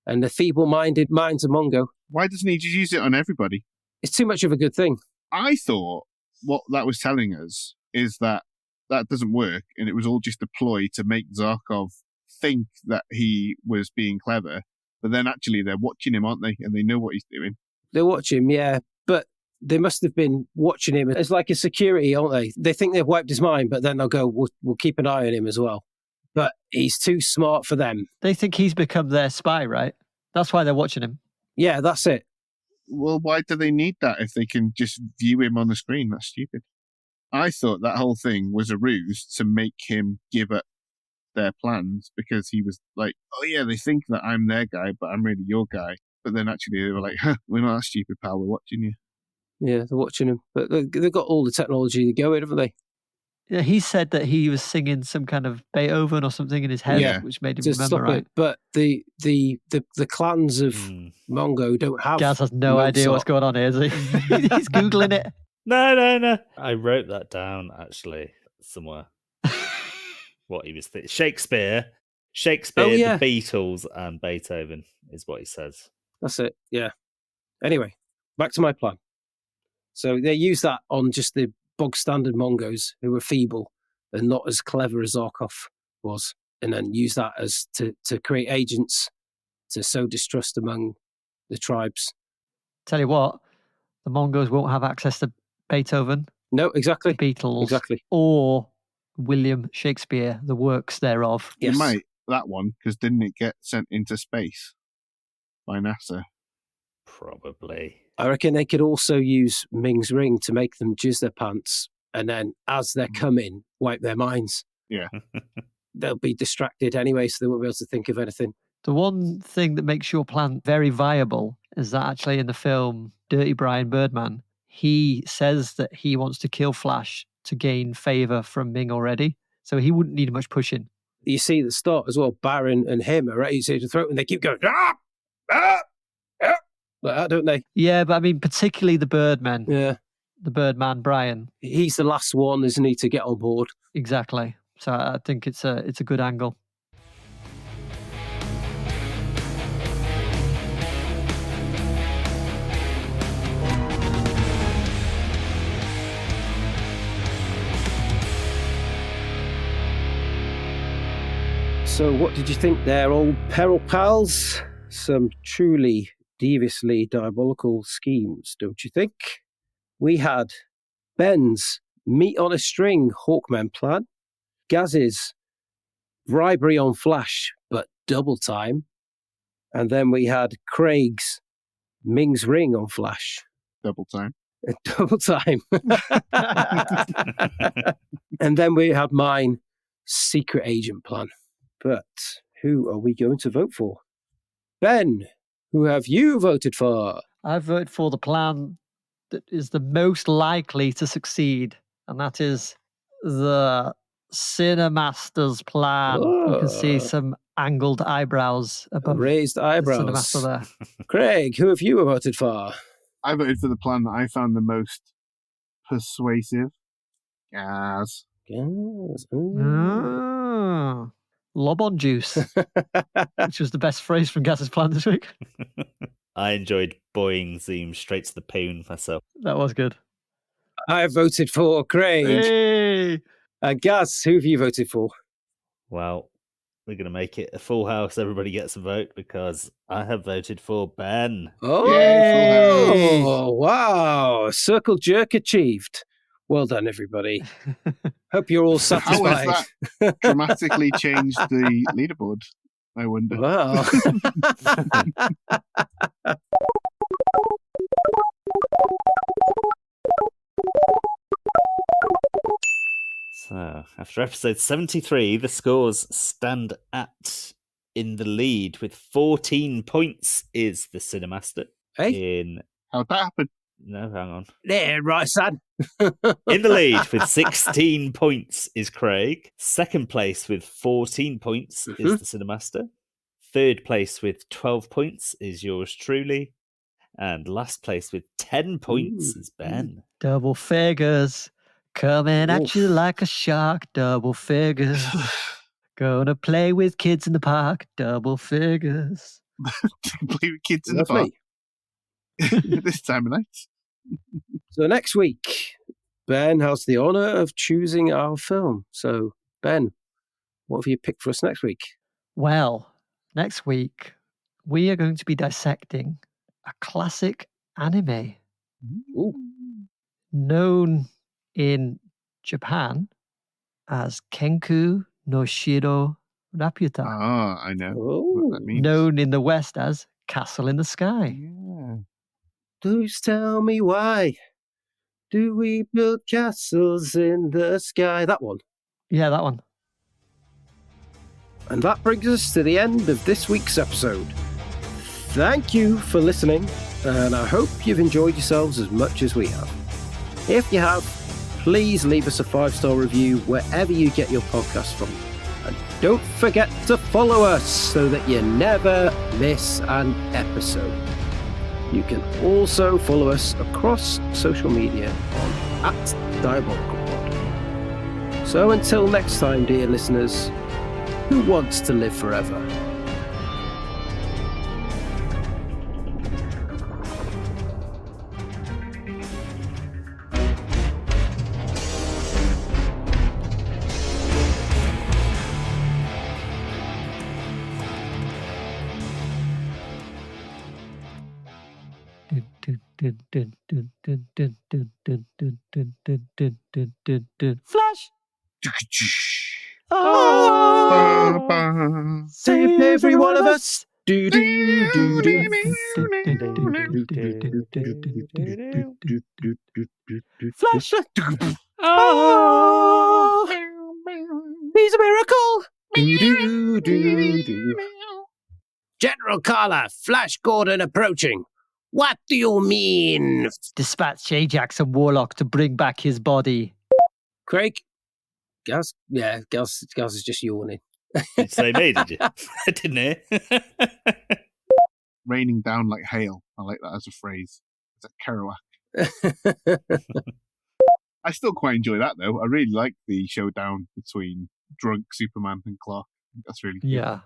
S3: And the feeble-minded minds of Mongo.
S5: Why doesn't he just use it on everybody?
S3: It's too much of a good thing.
S5: I thought what that was telling us is that doesn't work, and it was all just a ploy to make Zarkov think that he was being clever, but then actually they're watching him, aren't they? And they know what he's doing.
S3: They watch him, yeah, but they must have been watching him as like a security, aren't they? They think they've wiped his mind, but then they'll go, we'll keep an eye on him as well. But he's too smart for them.
S4: They think he's become their spy, right? That's why they're watching him.
S3: Yeah, that's it.
S5: Well, why do they need that if they can just view him on the screen? That's stupid. I thought that whole thing was a ruse to make him give up their plans, because he was like, oh yeah, they think that I'm their guy, but I'm really your guy. But then actually they were like, we're not that stupid, pal, we're watching you.
S3: Yeah, they're watching him. But they've got all the technology to go in, haven't they?
S4: Yeah, he said that he was singing some kind of Beethoven or something in his head, which made him remember, right?
S3: It. But the clans of Mongo don't have...
S4: Gaz has no idea what's going on here, is he? He's Googling it.
S6: No. I wrote that down, actually, somewhere. What he was thinking. Shakespeare, the Beatles, and Beethoven is what he says.
S3: That's it, yeah. Anyway, back to my plan. So they use that on just the bog standard Mongos who were feeble and not as clever as Zarkov was, and then use that as to create agents to sow distrust among the tribes.
S4: Tell you what, the Mongos won't have access to Beethoven.
S3: No, exactly.
S4: The Beatles.
S3: Exactly.
S4: Or William Shakespeare, the works thereof.
S5: Yes. You might, that one, because didn't it get sent into space by NASA?
S6: Probably.
S3: I reckon they could also use Ming's ring to make them jizz their pants, and then as they're coming, wipe their minds.
S5: Yeah.
S3: They'll be distracted anyway, so they won't be able to think of anything.
S4: The one thing that makes your plan very viable is that actually in the film Dirty Brian Birdman, he says that he wants to kill Flash to gain favour from Ming already, so he wouldn't need much pushing.
S3: You see at the start as well, Baron and him are ready to throat, and they keep going, like that, don't they?
S4: Yeah, but I mean, particularly the Birdmen.
S3: Yeah.
S4: The Birdman, Brian.
S3: He's the last one, isn't he, to get on board?
S4: Exactly. So I think it's a good angle.
S3: So what did you think there, old peril pals? Some truly deviously diabolical schemes, don't you think? We had Ben's meat on a string Hawkman plan, Gaz's bribery on Flash, but double time, and then we had Craig's Ming's ring on Flash.
S5: Double time.
S3: Double time. And then we had mine, secret agent plan. But who are we going to vote for? Ben, who have you voted for?
S4: I voted for the plan that is the most likely to succeed, and that is the Cinemaster's plan. You can see
S3: Oh.
S4: some angled eyebrows above
S3: Raised
S4: the
S3: eyebrows.
S4: Cinemaster there.
S3: Craig, who have you voted for?
S5: I voted for the plan that I found the most persuasive. Yes.
S3: Yes.
S4: Lob-on juice, which was the best phrase from Gaz's plan this week.
S6: I enjoyed boing zoom straight to the poon myself.
S4: That was good.
S3: I voted for Craig.
S4: Hey!
S3: And Gaz, who have you voted for?
S6: Well, we're going to make it a full house. Everybody gets a vote because I have voted for Ben.
S3: Oh,
S5: Yay, full
S3: wow. Circle jerk achieved. Well done, everybody. Hope you're all
S5: How
S3: satisfied.
S5: has that dramatically changed the leaderboard? I wonder.
S3: Wow.
S6: So, after episode 73, the scores stand at in the lead with 14 points is the Cinemaster.
S3: Hey,
S5: How'd that happen?
S6: No, hang on.
S3: there, right, son.
S6: In the lead with 16 points is Craig. Second place with 14 points is the Cinemaster. Third place with 12 points is yours truly. And last place with 10 points is Ben.
S4: Double figures. Coming at you like a shark. Double figures. Gonna play with kids in the park. Double figures.
S5: Play with kids in the park this time of night.
S3: So next week, Ben has the honour of choosing our film. So, Ben, what have you picked for us next week?
S4: Well, next week, we are going to be dissecting a classic anime
S3: Ooh.
S4: known in Japan as Kenku no Shiro Raputa,
S5: Ah, I know
S3: Oh.
S5: what that means.
S4: known in the West as Castle in the Sky.
S5: Yeah.
S3: Please tell me why do we build castles in the sky? That one.
S4: Yeah, that one.
S3: And that brings us to the end of this week's episode. Thank you for listening, and I hope you've enjoyed yourselves as much as we have. If you have, please leave us a 5-star review wherever you get your podcast from. And don't forget to follow us so that you never miss an episode. You can also follow us across social media on @DiabolicalPod. So until next time, dear listeners, who wants to live forever?
S4: Flash!
S5: Ba, ba.
S3: Save every one of us. Do do do do.
S4: Flash!
S3: Oh, he's a miracle. Do do do do. General Carla, Flash Gordon approaching. What do you mean?
S4: Dispatch Ajax and Warlock to bring back his body.
S3: Craig? Gaz? Yeah, Gaz is just yawning.
S6: Did you say me, did you? I didn't hear.
S5: Raining down like hail. I like that as a phrase. It's a Kerouac. I still quite enjoy that, though. I really like the showdown between drunk Superman and Clark. That's really good.
S4: Yeah.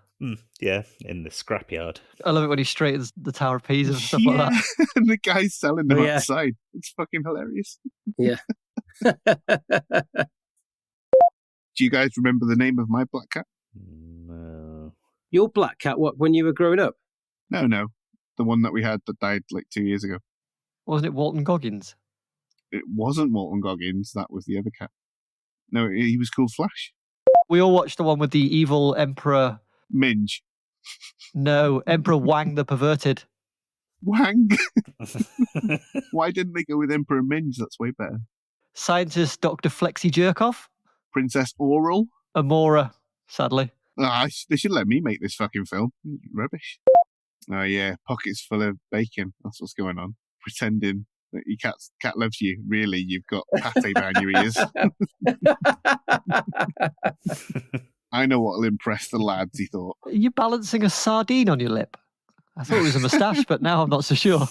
S6: Yeah, in the scrapyard.
S4: I love it when he straightens the Tower of Pisa and stuff like that.
S5: And the guy's selling them
S3: Oh, yeah.
S5: outside. It's fucking hilarious.
S3: Yeah.
S5: Do you guys remember the name of my black cat?
S6: No.
S3: Your black cat, what, when you were growing up?
S5: No. The one that we had that died like 2 years ago.
S4: Wasn't it Walton Goggins?
S5: It wasn't Walton Goggins. That was the other cat. No, he was called Flash.
S4: We all watched the one with the evil Emperor.
S5: Minge.
S4: No, Emperor Wang the Perverted.
S5: Wang. Why didn't they go with Emperor Minge? That's way better.
S4: Scientist Dr. Flexi Jerkoff.
S5: Princess Oral.
S4: Amora, sadly.
S5: They should let me make this fucking film. Rubbish. Oh yeah, pockets full of bacon. That's what's going on. Pretending that your cat loves you. Really, you've got pate down your ears. I know what'll impress the lads, he thought.
S4: Are you balancing a sardine on your lip? I thought it was a moustache, but now I'm not so sure.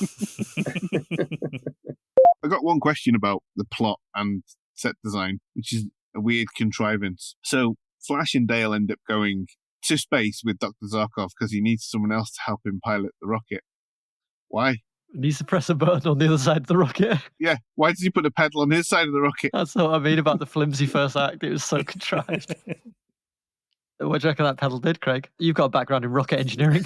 S5: I got one question about the plot and set design, which is a weird contrivance. So Flash and Dale end up going to space with Dr. Zarkov because he needs someone else to help him pilot the rocket. Why?
S4: He needs to press a button on the other side of the rocket.
S5: Yeah, why does he put a pedal on his side of the rocket?
S4: That's what I mean about the flimsy first act. It was so contrived. What do you reckon that pedal did, Craig? You've got a background in rocket engineering.